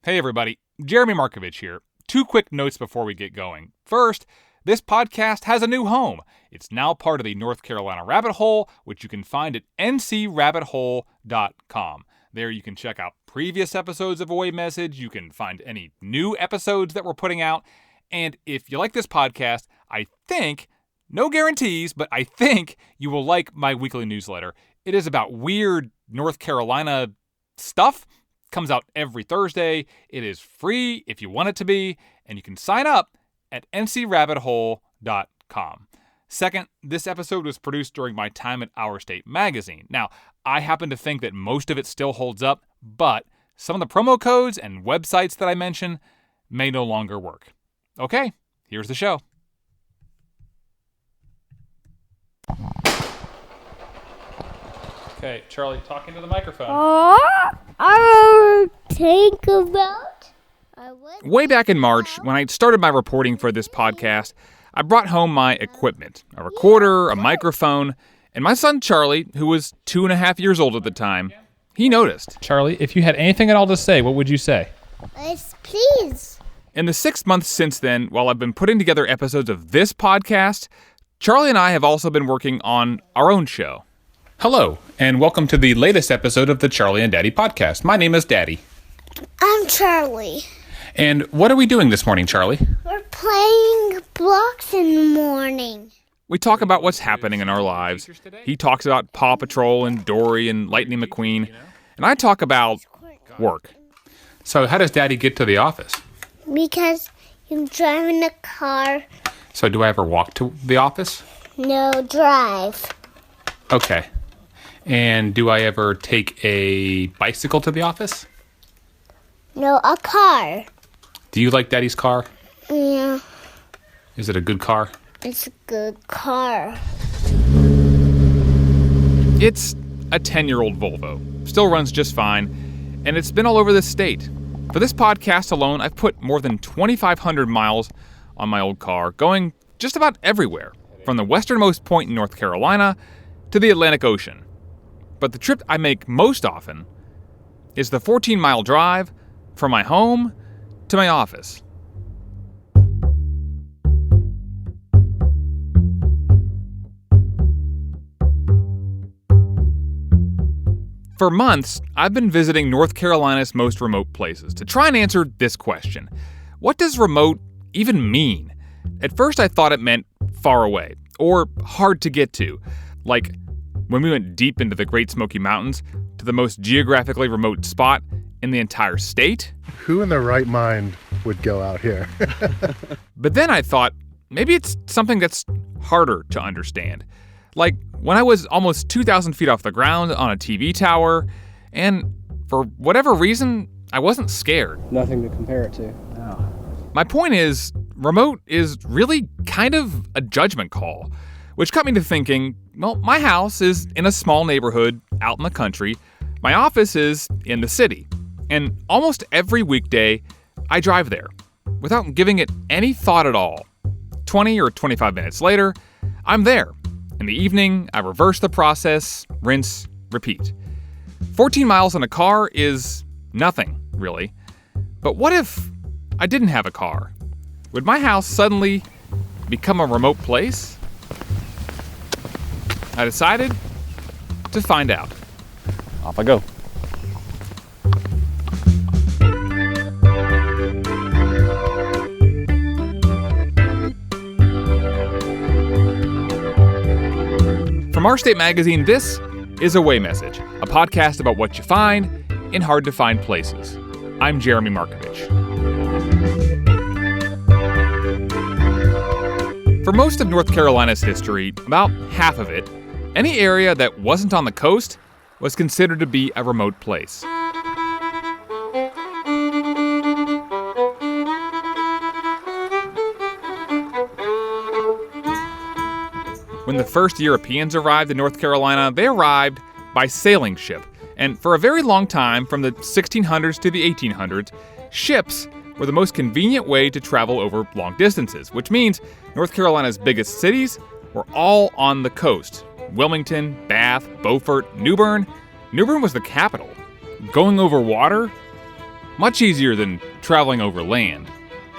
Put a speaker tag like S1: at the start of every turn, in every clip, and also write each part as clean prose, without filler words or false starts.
S1: Hey everybody, Jeremy Markovich here. 2 quick notes before we get going. First, this podcast has a new home. It's now part of the North Carolina Rabbit Hole, which you can find at ncrabbithole.com. There you can check out previous episodes of Away Message. You can find any new episodes that we're putting out. And if you like this podcast, I think, no guarantees, but I think you will like my weekly newsletter. It is about weird North Carolina stuff. Comes out every Thursday. It is free if you want it to be, and you can sign up at ncrabbithole.com. Second, this episode was produced during my time at Our State Magazine. Now, I happen to think that most of it still holds up, but some of the promo codes and websites that I mention may no longer work. Okay, here's the show. Okay, Charlie, talk into the microphone.
S2: I think about...
S1: Way back in March, when I started my reporting for this podcast, I brought home my equipment, a recorder, a microphone, and my son Charlie, who was 2.5 years old at the time, he noticed. Charlie, if you had anything at all to say, what would you say?
S2: Yes, please.
S1: In the 6 months since then, while I've been putting together episodes of this podcast, Charlie and I have also been working on our own show. Hello, and welcome to the latest episode of the Charlie and Daddy podcast. My name is Daddy.
S2: I'm Charlie.
S1: And what are we doing this morning, Charlie?
S2: We're playing blocks in the morning.
S1: We talk about what's happening in our lives. He talks about Paw Patrol and Dory and Lightning McQueen. And I talk about work. So how does Daddy get to the office?
S2: Because you drive in a car.
S1: So do I ever walk to the office?
S2: No, drive.
S1: Okay. And do I ever take a bicycle to the office?
S2: No, a car.
S1: Do you like Daddy's car?
S2: Yeah,
S1: Is it a good car?
S2: it's a good car.
S1: It's a 10-year-old Volvo. Still runs just fine. And it's been all over this state. For this podcast alone, I've put more than 2,500 miles on my old car, going just about everywhere, from the westernmost point in North Carolina to the Atlantic Ocean. But the trip I make most often is the 14-mile drive from my home to my office. For months, I've been visiting North Carolina's most remote places to try and answer this question. What does remote even mean? At first I thought it meant far away, or hard to get to, like when we went deep into the Great Smoky Mountains to the most geographically remote spot in the entire state.
S3: Who in their right mind would go out here?
S1: But then I thought, maybe it's something that's harder to understand. Like when I was almost 2,000 feet off the ground on a TV tower, and for whatever reason, I wasn't scared.
S4: Nothing to compare it to. No.
S1: My point is, remote is really kind of a judgment call, which got me to thinking, well, my house is in a small neighborhood out in the country. My office is in the city. And almost every weekday, I drive there without giving it any thought at all. 20 or 25 minutes later, I'm there. In the evening, I reverse the process, rinse, repeat. 14 miles in a car is nothing, really. But what if I didn't have a car? Would my house suddenly become a remote place? I decided to find out.
S4: Off I go.
S1: From Our State Magazine, this is Away Message, a podcast about what you find in hard-to-find places. I'm Jeremy Markovich. For most of North Carolina's history, about half of it, any area that wasn't on the coast was considered to be a remote place. When the first Europeans arrived in North Carolina, they arrived by sailing ship. And for a very long time, from the 1600s to the 1800s, ships were the most convenient way to travel over long distances, which means North Carolina's biggest cities were all on the coast. Wilmington, Bath, Beaufort, New Bern. New Bern was the capital. Going over water much easier than traveling over land.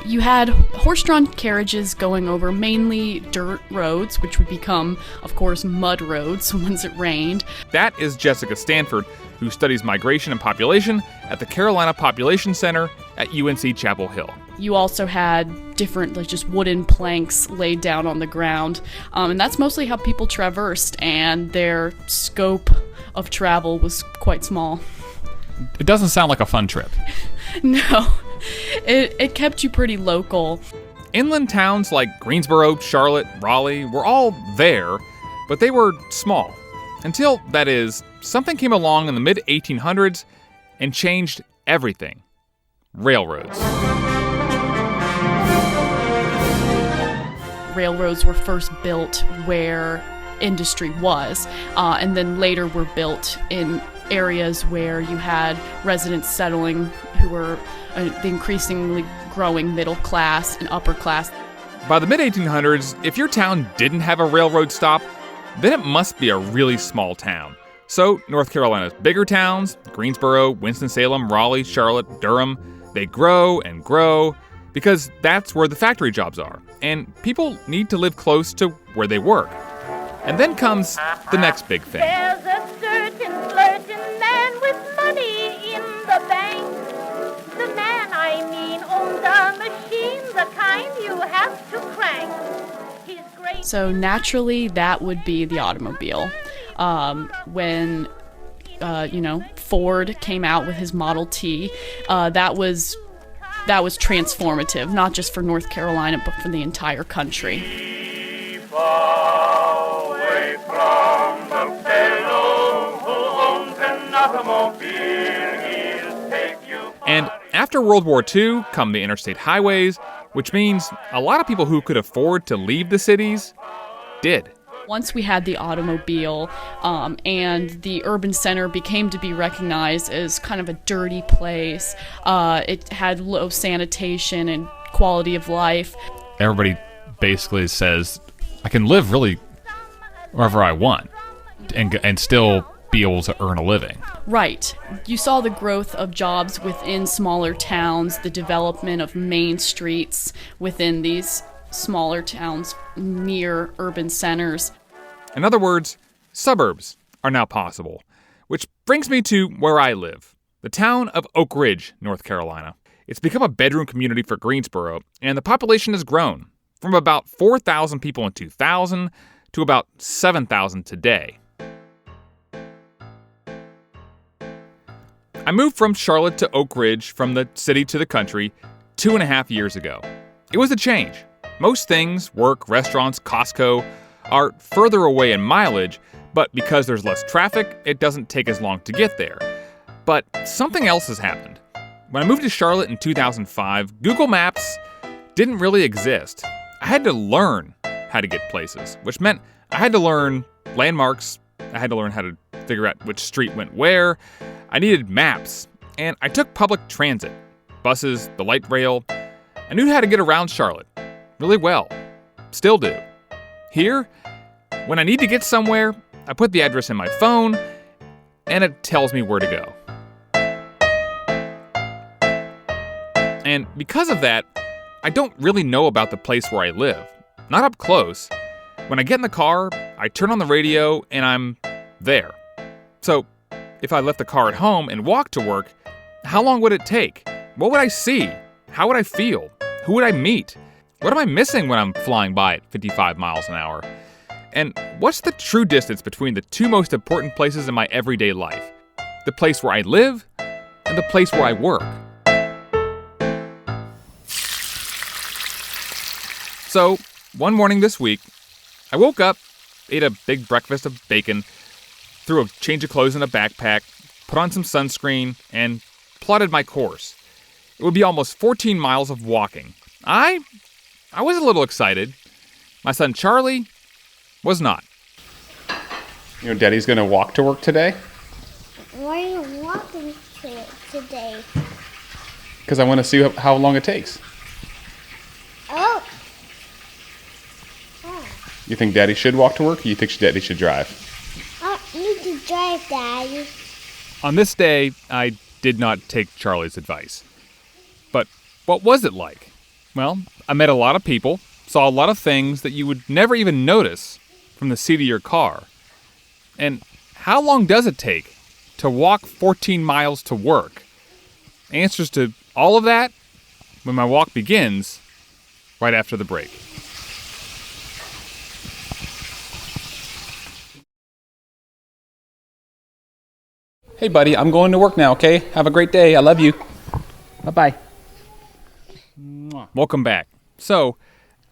S5: You had horse-drawn carriages going over mainly dirt roads, which would become, of course, mud roads once it rained.
S1: That is Jessica Stanford, who studies migration and population at the Carolina Population Center at UNC Chapel Hill.
S5: You also had different, just wooden planks laid down on the ground, and that's mostly how people traversed, and their scope of travel was quite small.
S1: It doesn't sound like a fun trip.
S5: No, it kept you pretty local.
S1: Inland towns like Greensboro, Charlotte, Raleigh were all there, but they were small. Until, that is, something came along in the mid-1800s and changed everything. Railroads.
S5: Railroads were first built where industry was, and then later were built in areas where you had residents settling who were the increasingly growing middle class and upper class.
S1: By the mid-1800s, if your town didn't have a railroad stop, then it must be a really small town. So North Carolina's bigger towns, Greensboro, Winston-Salem, Raleigh, Charlotte, Durham, they grow and grow because that's where the factory jobs are, and people need to live close to where they work. And then comes the next big thing.
S6: There's a certain man with money in the bank. The man, I mean, owns a machine, the kind you have to crank. He's great.
S5: So naturally, that would be the automobile. When Ford came out with his Model T, that was transformative, not just for North Carolina, but for the entire country.
S6: Keep away from the fellow who owns an automobile. He'll take you.
S1: And after World War II come the interstate highways, which means a lot of people who could afford to leave the cities did.
S5: Once we had the automobile, and the urban center became to be recognized as kind of a dirty place, it had low sanitation and quality of life.
S1: Everybody basically says, I can live really wherever I want and still be able to earn a living.
S5: Right. You saw the growth of jobs within smaller towns, the development of main streets within these smaller towns near urban centers.
S1: In other words, suburbs are now possible, which brings me to where I live, the town of Oak Ridge, North Carolina. It's become a bedroom community for Greensboro, and the population has grown from about 4,000 people in 2000 to about 7,000 today. I moved from Charlotte to Oak Ridge from the city to the country 2.5 years ago. It was a change. Most things, work, restaurants, Costco, are further away in mileage, but because there's less traffic, it doesn't take as long to get there. But something else has happened. When I moved to Charlotte in 2005, Google Maps didn't really exist. I had to learn how to get places, which meant I had to learn landmarks, I had to learn how to figure out which street went where, I needed maps, and I took public transit, buses, the light rail. I knew how to get around Charlotte really well. Still do. Here, when I need to get somewhere, I put the address in my phone, and it tells me where to go. And because of that, I don't really know about the place where I live. Not up close. When I get in the car, I turn on the radio, and I'm there. So, if I left the car at home and walked to work, how long would it take? What would I see? How would I feel? Who would I meet? What am I missing when I'm flying by at 55 miles an hour? And what's the true distance between the two most important places in my everyday life? The place where I live and the place where I work. So, one morning this week, I woke up, ate a big breakfast of bacon, threw a change of clothes in a backpack, put on some sunscreen, and plotted my course. It would be almost 14 miles of walking. I was a little excited. My son Charlie was not.
S4: You know, Daddy's going to walk to work today?
S2: Why are you walking to it today?
S4: Because I want to see how long it takes.
S2: Oh.
S4: You think Daddy should walk to work, or you think Daddy should drive?
S2: I need to drive, Daddy.
S1: On this day, I did not take Charlie's advice. But what was it like? Well, I met a lot of people, saw a lot of things that you would never even notice from the seat of your car. And how long does it take to walk 14 miles to work? Answers to all of that when my walk begins right after the break.
S4: Hey, buddy, I'm going to work now, okay? Have a great day. I love you. Bye-bye.
S1: Welcome back. So,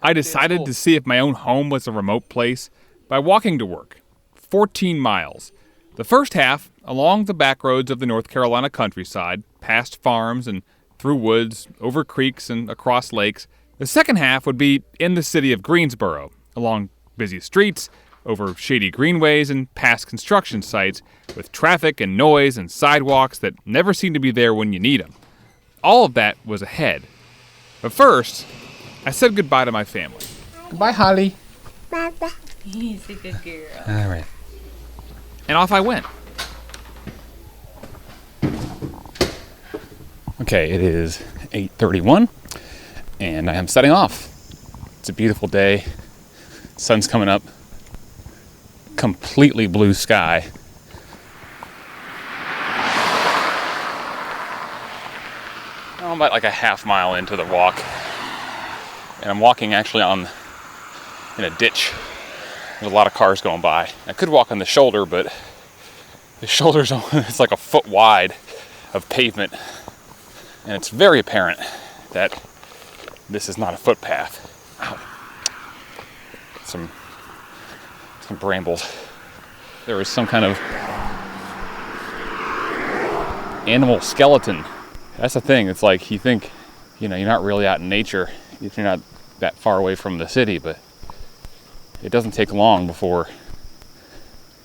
S1: I decided to see if my own home was a remote place by walking to work. 14 miles. The first half, along the back roads of the North Carolina countryside, past farms and through woods, over creeks and across lakes. The second half would be in the city of Greensboro, along busy streets, over shady greenways and past construction sites, with traffic and noise and sidewalks that never seem to be there when you need them. All of that was ahead. But first, I said goodbye to my family.
S4: Goodbye, Holly.
S2: Bye-bye.
S7: He's a good girl.
S4: All right.
S1: And off I went.
S4: Okay, it is 8:31, and I am setting off. It's a beautiful day. Sun's coming up. Completely blue sky. I'm about like a half mile into the walk, and I'm walking actually in a ditch. There's a lot of cars going by. I could walk on the shoulder, but the shoulder's it's like a foot wide of pavement, and it's very apparent that this is not a footpath. Ow. Some brambles. There was some kind of animal skeleton. That's the thing. It's like you think, you're not really out in nature if you're not that far away from the city, but it doesn't take long before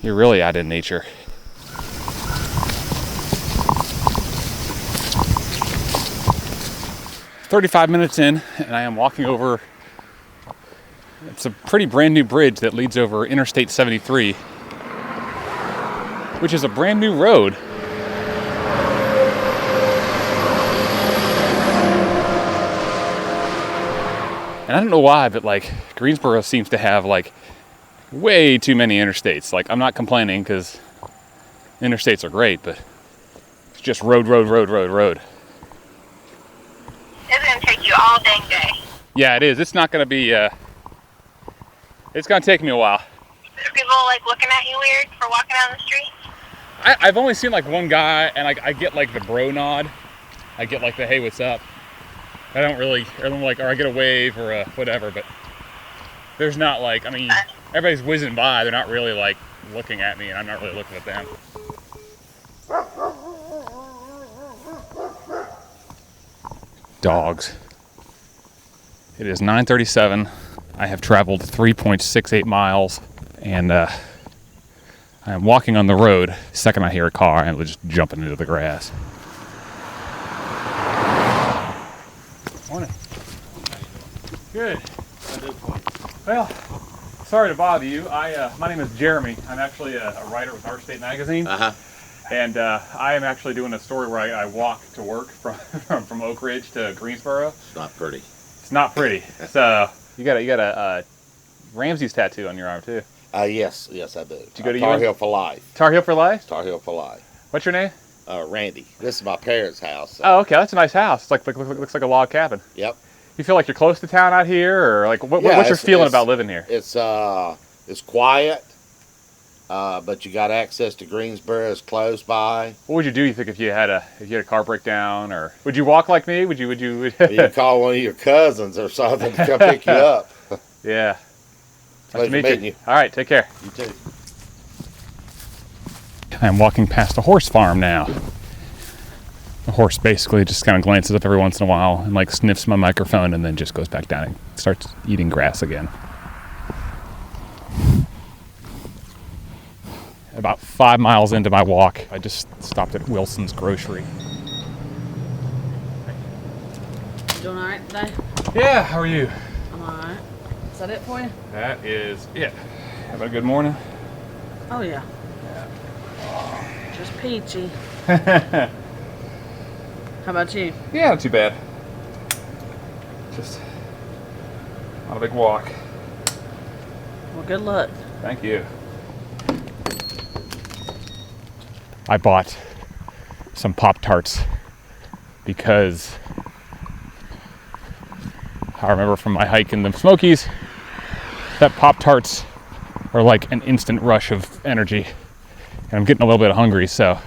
S4: you're really out in nature. "35 minutes in, and I am walking over. It's a pretty brand new bridge that leads over Interstate 73, which is a brand new road. And I don't know why, but Greensboro seems to have way too many interstates. I'm not complaining because interstates are great, but it's just road.
S6: It's going to take you all dang day.
S4: Yeah, it is. It's not going to be, it's going to take me a while.
S6: Are people looking at you weird for walking down the street?
S4: I've only seen one guy, and I get the bro nod. I get the hey, what's up? I don't really, or I get a wave or a whatever, but there's not everybody's whizzing by. They're not really looking at me, and I'm not really looking at them. Dogs. It is 9:37. I have traveled 3.68 miles, and I am walking on the road. The second I hear a car, I'm just jumping into the grass. Morning. Good. Well, sorry to bother you. My name is Jeremy. I'm actually a writer with Our State Magazine. And I am actually doing a story where I walk to work from Oak Ridge to Greensboro.
S8: It's not pretty.
S4: It's not pretty. So you got a Ramsey's tattoo on your arm too.
S8: Yes, I do.
S4: Did you go to
S8: Tar
S4: Ewing?
S8: Heel for life.
S4: Tar Heel for life?
S8: Tar Heel for life.
S4: What's your name?
S8: Randy. This is my parents' house. So.
S4: Oh, okay. That's a nice house. Looks like a log cabin.
S8: Yep.
S4: You feel like you're close to town out here, or what's your feeling about living here?
S8: It's quiet, but you got access to Greensboro. It's close by.
S4: What would you do? You think if you had a car breakdown, or would you walk like me? Would you?
S8: You can call one of your cousins or something to come pick you up.
S4: Yeah. Nice to
S8: Pleasure
S4: meet
S8: meeting
S4: you.
S8: you.
S4: All right. Take care.
S8: You too.
S4: I'm walking past a horse farm now. The horse basically just kind of glances up every once in a while and sniffs my microphone and then just goes back down and starts eating grass again. About 5 miles into my walk, I just stopped at Wilson's Grocery.
S7: Doing all right today?
S4: Yeah, how are you?
S7: I'm all right. Is that it for you?
S4: That is it. Have a good morning?
S7: Oh, yeah. Just peachy. How about you?
S1: Yeah, not too bad. Just on a big walk.
S7: Well, good luck.
S1: Thank you. I bought some Pop-Tarts because I remember from my hike in the Smokies that Pop-Tarts are like an instant rush of energy. And I'm getting a little bit hungry, so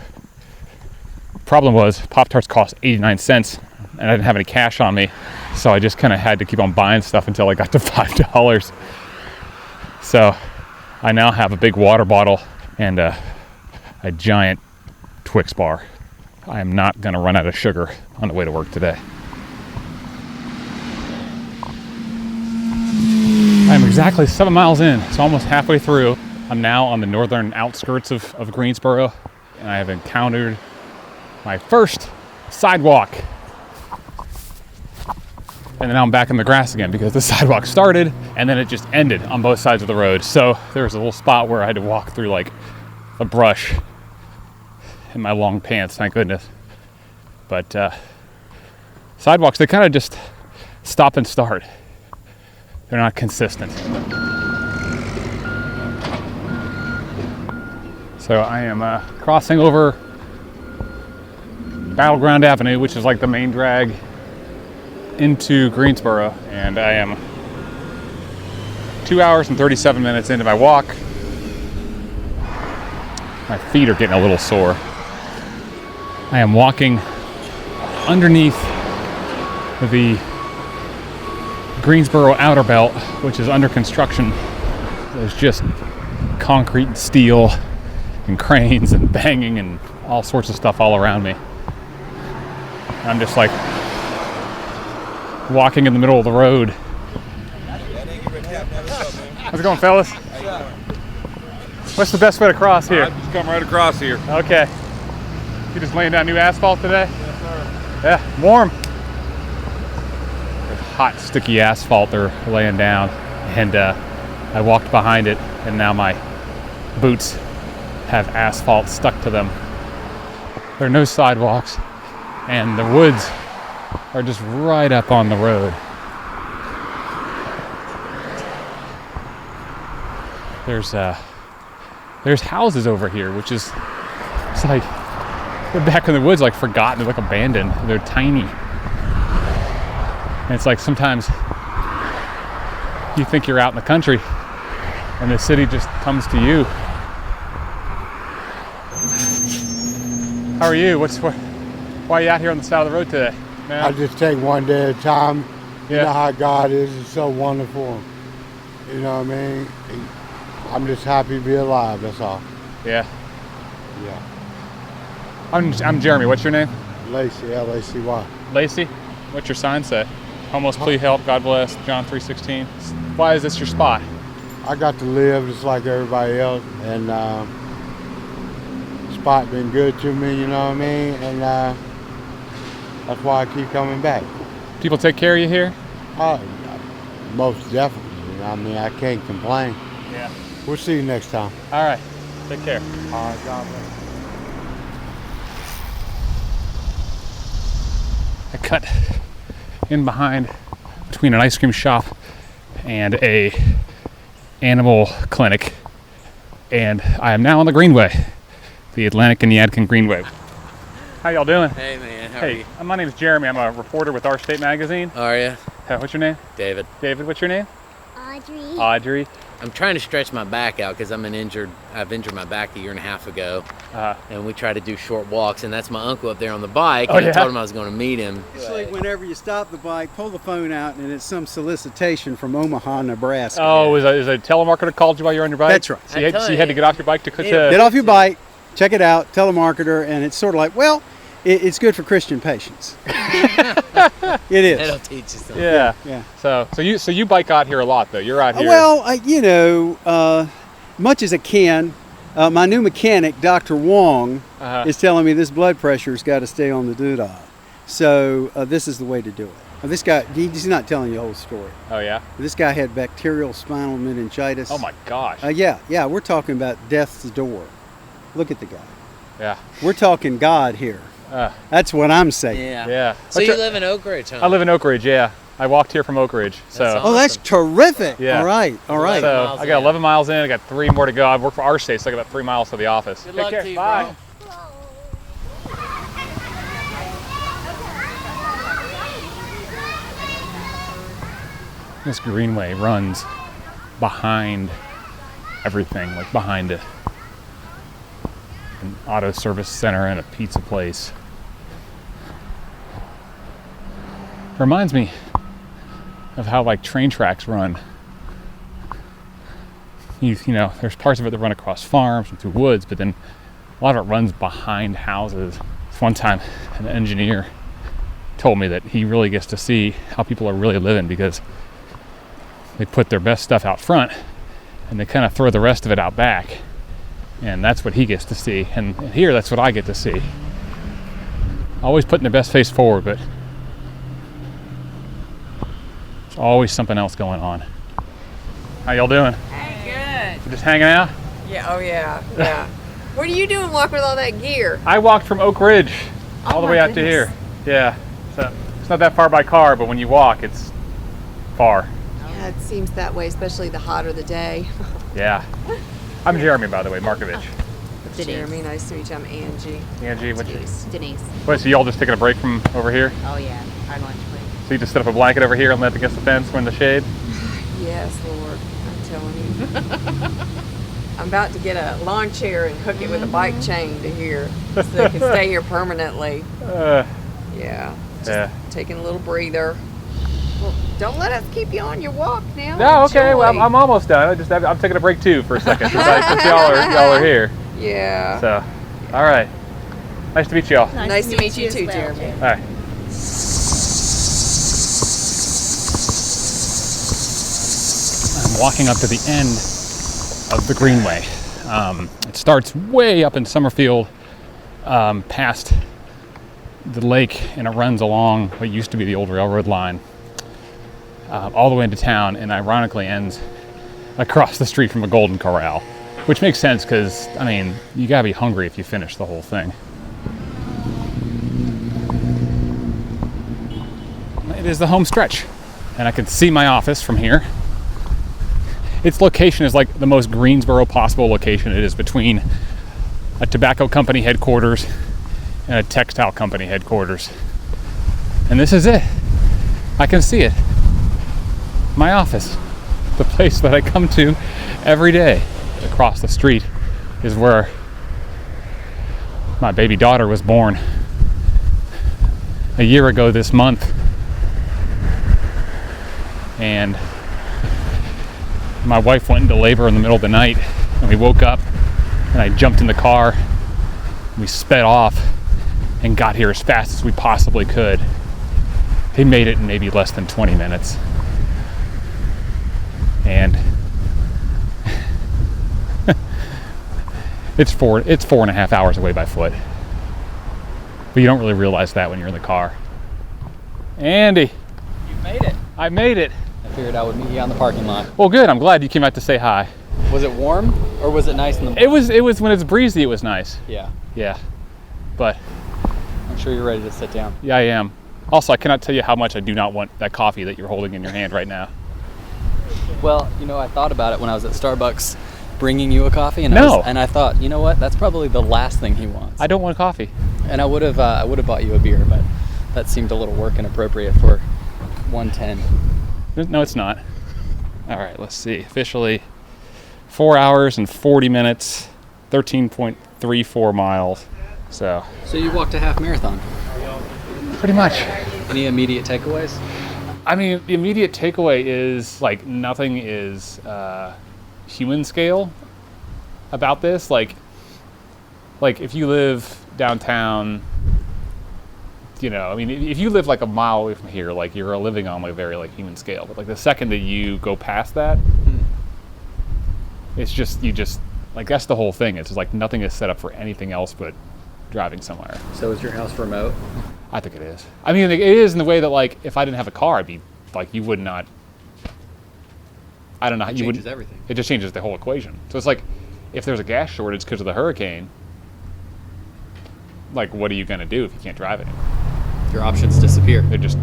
S1: problem was Pop-Tarts cost 89 cents and I didn't have any cash on me, so I just kind of had to keep on buying stuff until I got to $5. So I now have a big water bottle and a giant Twix bar. I am not going to run out of sugar on the way to work today. I'm exactly 7 miles in, so almost halfway through. I'm now on the northern outskirts of Greensboro, and I have encountered my first sidewalk. And then now I'm back in the grass again because the sidewalk started and then it just ended on both sides of the road. So there was a little spot where I had to walk through like a brush in my long pants, thank goodness. But sidewalks, they kind of just stop and start. They're not consistent. So I am crossing over Battleground Avenue, which is like the main drag into Greensboro, and I am 2 hours and 37 minutes into my walk. My feet are getting a little sore. I am walking underneath the Greensboro Outer Belt, which is under construction. There's just concrete and steel and cranes and banging and all sorts of stuff all around me. I'm just like walking in the middle of the road. How's it going, fellas? What's the best way to cross here?
S9: Just come right across here.
S1: Okay. You just laying down new asphalt today?
S9: Yes, sir.
S1: Yeah, warm. There's hot, sticky asphalt they're laying down, and I walked behind it, and now my boots have asphalt stuck to them. There are no sidewalks, and the woods are just right up on the road. There's houses over here, which is, it's like, they're back in the woods, like forgotten, they're like abandoned, they're tiny. And it's like sometimes you think you're out in the country and the city just comes to you. How are you? Why are you out here on the side of the road today? Man?
S10: I just take one day at a time.
S1: Yeah.
S10: You know how God is. It's so wonderful. You know what I mean? I'm just happy to be alive, that's all.
S1: Yeah.
S10: Yeah.
S1: I'm Jeremy. What's your name?
S10: Lacey, L-A-C-Y.
S1: Lacey? What's your sign say? Homeless, please help, God bless, John 3:16. Why is this your spot?
S10: I got to live just like everybody else, and spot been good to me, you know what I mean? And that's why I keep coming back.
S1: People take care of you here?
S10: Most definitely. You know what I mean? I can't complain.
S1: Yeah.
S10: We'll see you next time.
S1: All right. Take care.
S10: All right, God bless.
S1: I cut in behind between an ice cream shop and a animal clinic, and I am now on the Greenway, the Atlantic and Yadkin Greenway. How y'all doing?
S11: Hey man, how are you?
S1: My name is Jeremy. I'm a reporter with Our State Magazine.
S11: Are you?
S1: What's your name?
S11: David.
S1: David, what's your name?
S2: Audrey.
S1: Audrey.
S11: I'm trying to stretch my back out because I've injured my back a year and a half ago. And we try to do short walks, and that's my uncle up there on the bike.
S1: Oh,
S11: and
S1: yeah?
S11: I told him I was going to meet him.
S12: Usually whenever you stop the bike, pull the phone out, and it's some solicitation from Omaha, Nebraska.
S1: Oh, is a telemarketer called you while you're on your bike?
S12: That's right.
S1: So you had to get off your bike to
S12: Get off your bike, check it out, telemarketer, and it's sort of like, well, it's good for Christian patience. It is.
S11: That'll teach you something.
S1: Yeah.
S12: Yeah.
S1: So you bike out here a lot though. You're out here.
S12: Well, much as I can. My new mechanic, Dr. Wong, is telling me this blood pressure's got to stay on the doodah. So this is the way to do it. This guy, he's not telling you the whole story.
S1: Oh yeah.
S12: This guy had bacterial spinal meningitis.
S1: Oh my gosh.
S12: Yeah. We're talking about death's door. Look at the guy.
S1: Yeah.
S12: We're talking God here. That's what I'm saying.
S1: Yeah.
S11: So you live in Oak Ridge, huh?
S1: I live in Oak Ridge, yeah. I walked here from Oak Ridge.
S12: Oh, that's terrific.
S1: Yeah.
S12: All right.
S1: So I got 11 miles in. I got 3 more to go. I work for our state, so I got about 3 miles to the office.
S11: Good luck
S1: Take care.
S11: to you,
S1: Bye.
S11: bro.
S1: This greenway runs behind everything, like behind an auto service center and a pizza place. Reminds me of how like train tracks run. You know, there's parts of it that run across farms and through woods, but then a lot of it runs behind houses. One time, an engineer told me that he really gets to see how people are really living because they put their best stuff out front and they kind of throw the rest of it out back. And that's what he gets to see. And here, that's what I get to see. Always putting their best face forward, but there's always something else going on. How y'all doing?
S13: Hey, good.
S1: Just hanging out?
S13: Yeah, oh yeah. What are you doing walking with all that gear?
S1: I walked from Oak Ridge all the way out to here. Yeah, so it's not that far by car, but when you walk, it's far.
S13: Yeah, it seems that way, especially the hotter the day.
S1: Yeah. I'm Jeremy, by the way, Markovich.
S13: Jeremy, nice to meet you. I'm Angie.
S1: Angie, what's your...
S14: Denise.
S1: What, so y'all just taking a break from over here?
S14: Oh yeah, our lunch break.
S1: So you just set up a blanket over here and let it against the fence, we're in the shade?
S13: Yes, Lord, I'm telling you. I'm about to get a lawn chair and hook it with a bike chain to here so they can stay here permanently. Yeah, just taking a little breather. Well, don't let us keep you on your walk now.
S1: No, okay,
S13: Enjoy.
S1: well, I'm almost done. I'm taking a break too for a second since y'all are here.
S13: Yeah.
S1: So, all right. Nice to meet y'all.
S13: Nice to meet you too, Jeremy.
S1: All right. I'm walking up to the end of the Greenway. It starts way up in Summerfield, past the lake, and it runs along what used to be the old railroad line, all the way into town, and ironically ends across the street from a Golden Corral, which makes sense because, I mean, you gotta be hungry if you finish the whole thing. It is the home stretch, and I can see my office from here. Its location is like the most Greensboro possible location. It is between a tobacco company headquarters and a textile company headquarters. And this is it. I can see it. My office, the place that I come to every day. Across the street is where my baby daughter was born a year ago this month. And my wife went into labor in the middle of the night, and we woke up, and I jumped in the car, and we sped off and got here as fast as we possibly could. They made it in maybe less than 20 minutes. And it's 4.5 hours away by foot. But you don't really realize that when you're in the car. Andy.
S15: You made it.
S1: I made it.
S15: I figured I would meet you on the parking lot.
S1: Well, good. I'm glad you came out to say hi.
S15: Was it warm or was it nice in the morning?
S1: It was when it's breezy, it was nice.
S15: Yeah.
S1: Yeah. But
S15: I'm sure you're ready to sit down.
S1: Yeah, I am. Also, I cannot tell you how much I do not want that coffee that you're holding in your hand right now.
S15: Well, you know, I thought about it when I was at Starbucks bringing you a coffee, and I thought, you know what? That's probably the last thing he wants.
S1: I don't want coffee.
S15: And I would have bought you a beer, but that seemed a little work inappropriate for 110.
S1: No, it's not. All right, let's see. Officially 4 hours and 40 minutes, 13.34 miles. So
S15: you walked a half marathon.
S1: Pretty much.
S15: Any immediate takeaways?
S1: I mean, the immediate takeaway is like nothing is human scale about this. Like if you live downtown, you know, I mean, if you live like a mile away from here, like you're living on like a very like human scale. But like the second that you go past that, it's just like that's the whole thing. It's just like nothing is set up for anything else but driving somewhere.
S15: So is your house remote?
S1: I think it is. I mean, it is in the way that like if I didn't have a car, I'd be like you would not. I don't know.
S15: It changes everything.
S1: It just changes the whole equation. So it's like if there's a gas shortage because of the hurricane,
S4: like, what are you going to do if you can't drive it?
S15: Your options disappear.
S4: They're just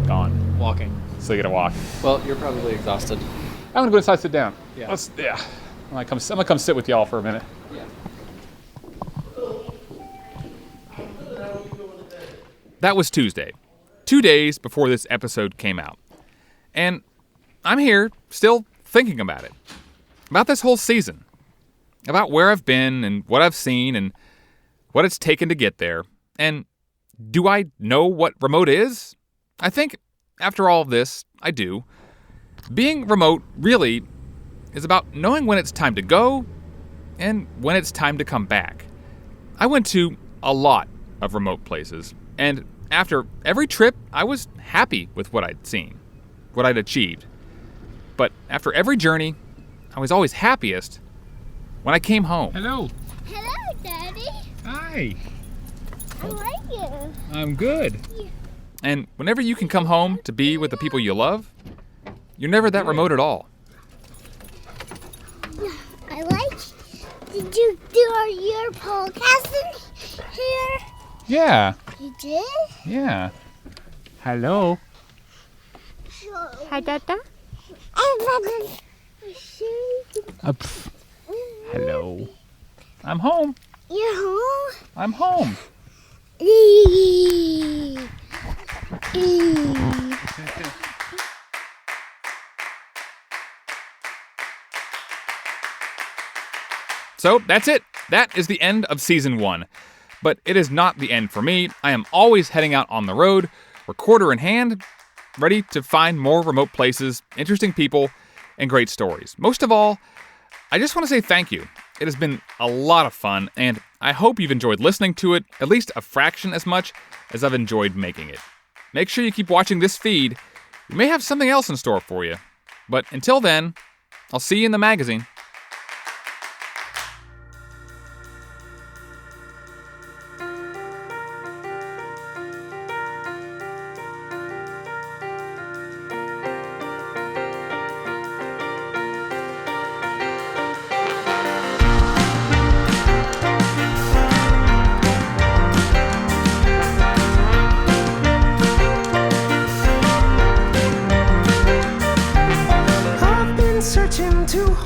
S4: gone.
S15: Walking.
S4: So you got to walk.
S15: Well, you're probably exhausted.
S4: I'm going to go inside and sit down.
S15: Yeah.
S4: I'm going to come sit with y'all for a minute.
S15: Yeah.
S1: That was Tuesday, 2 days before this episode came out. And I'm here still thinking about it. About this whole season. About where I've been and what I've seen and what it's taken to get there. And do I know what remote is? I think after all of this, I do. Being remote really is about knowing when it's time to go and when it's time to come back. I went to a lot of remote places, and after every trip, I was happy with what I'd seen, what I'd achieved. But after every journey, I was always happiest when I came home.
S4: Hello.
S2: Hello, Daddy.
S4: Hi.
S2: How are you?
S4: I'm good.
S1: And whenever you can come home to be with the people you love, you're never that remote at all.
S2: I like. Did you do your podcasting here?
S4: Yeah.
S2: You did?
S4: Yeah. Hello.
S2: Hi, Dada.
S4: Hello. I'm home.
S2: You're home?
S4: I'm home.
S1: So that's it. That is the end of season 1. But it is not the end for me. I am always heading out on the road, recorder in hand, ready to find more remote places, interesting people, and great stories. Most of all, I just want to say thank you. It has been a lot of fun, and I hope you've enjoyed listening to it at least a fraction as much as I've enjoyed making it. Make sure you keep watching this feed. We may have something else in store for you. But until then, I'll see you in the magazine.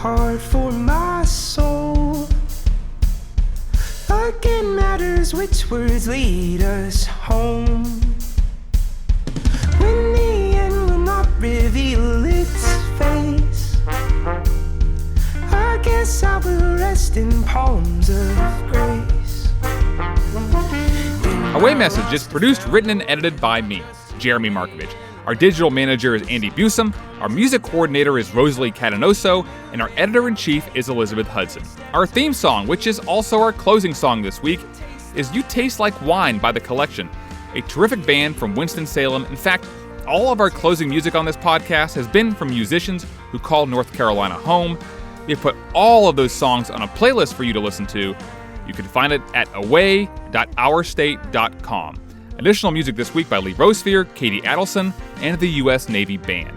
S14: Hard for my soul. Again matters which words lead us home. When the end will not reveal its face, I guess I will rest in palms of grace.
S1: Away Message is produced, written, and edited by me, Jeremy Markovich. Our digital manager is Andy Busum, our music coordinator is Rosalie Catanoso, and our editor-in-chief is Elizabeth Hudson. Our theme song, which is also our closing song this week, is You Taste Like Wine by The Collection, a terrific band from Winston-Salem. In fact, all of our closing music on this podcast has been from musicians who call North Carolina home. We've put all of those songs on a playlist for you to listen to. You can find it at away.ourstate.com. Additional music this week by Lee Rosevere, Katie Adelson, and the U.S. Navy Band.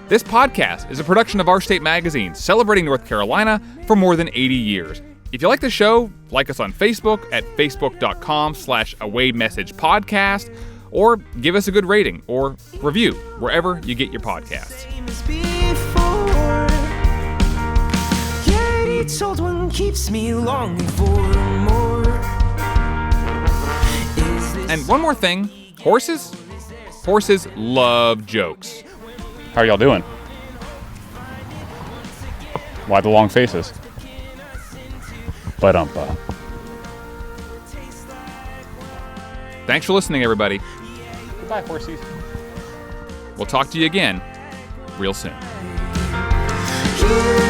S1: This podcast is a production of Our State Magazine, celebrating North Carolina for more than 80 years. If you like the show, like us on Facebook at facebook.com/awaymessagepodcast, or give us a good rating or review wherever you get your podcasts.
S14: Yet each old one keeps me longing for more.
S1: And one more thing, horses love jokes.
S4: How are y'all doing? Why the long faces? Ba-dum-ba.
S1: Thanks for listening, everybody.
S4: Goodbye, horsies.
S1: We'll talk to you again real soon.
S14: Yeah.